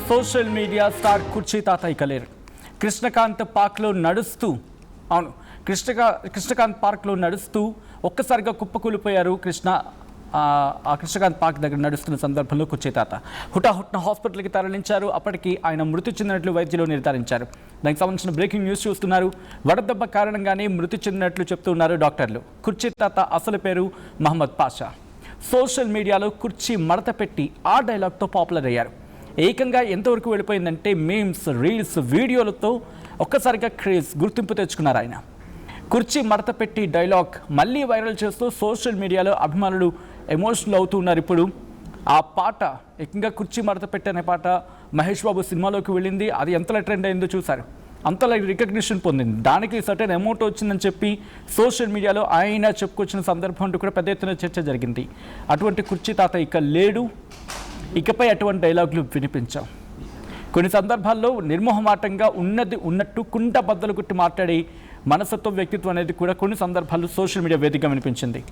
Social media star కుర్చీ తాత ఇక లేరు. కృష్ణకాంత్ పార్క్లో నడుస్తూ ఒక్కసారిగా కుప్పకూలిపోయారు. కృష్ణకాంత్ పార్క్ దగ్గర నడుస్తున్న సందర్భంలో కుర్చీ తాత హుటాహుట్న హాస్పిటల్కి తరలించారు. అప్పటికి ఆయన మృతి చెందినట్లు వైద్యులు నిర్ధారించారు. దానికి సంబంధించిన బ్రేకింగ్ న్యూస్ చూస్తున్నారు. వడదెబ్బ కారణంగానే మృతి చెందినట్లు చెప్తున్నారు డాక్టర్లు. కుర్చీ తాత అసలు పేరు మహమ్మద్ పాషా. సోషల్ మీడియాలో కుర్చీ మడత పెట్టి ఆ డైలాగ్తో పాపులర్ అయ్యారు. ఏకంగా ఎంతవరకు వెళ్ళిపోయిందంటే మీమ్స్, రీల్స్, వీడియోలతో ఒక్కసారిగా క్రేజ్, గుర్తింపు తెచ్చుకున్నారు ఆయన. కుర్చీ మడత పెట్టి డైలాగ్ మళ్ళీ వైరల్ చేస్తూ సోషల్ మీడియాలో అభిమానులు ఎమోషనల్ అవుతూ ఉన్నారు. ఇప్పుడు ఆ పాట ఏకంగా కుర్చీ మడత పెట్టి అనే పాట మహేష్ బాబు సినిమాలోకి వెళ్ళింది. అది ఎంతలా ట్రెండ్ అయిందో చూశారు. అంతలా రికగ్నిషన్ పొందింది. దానికి సర్టెన్ అమౌంట్ వచ్చిందని చెప్పి సోషల్ మీడియాలో ఆయన చెప్పుకొచ్చిన సందర్భం అంటూ కూడా పెద్ద ఎత్తున చర్చ జరిగింది. అటువంటి కుర్చీ తాత ఇక లేడు. ఇకపై అటువంటి డైలాగులు వినిపించాం. కొన్ని సందర్భాల్లో నిర్మోహమాటంగా ఉన్నది ఉన్నట్టు కుంట బద్దలు కొట్టి మాట్లాడి మనసత్వం, వ్యక్తిత్వం అనేది కూడా కొన్ని సందర్భాల్లో సోషల్ మీడియా వేదికగా వినిపించింది.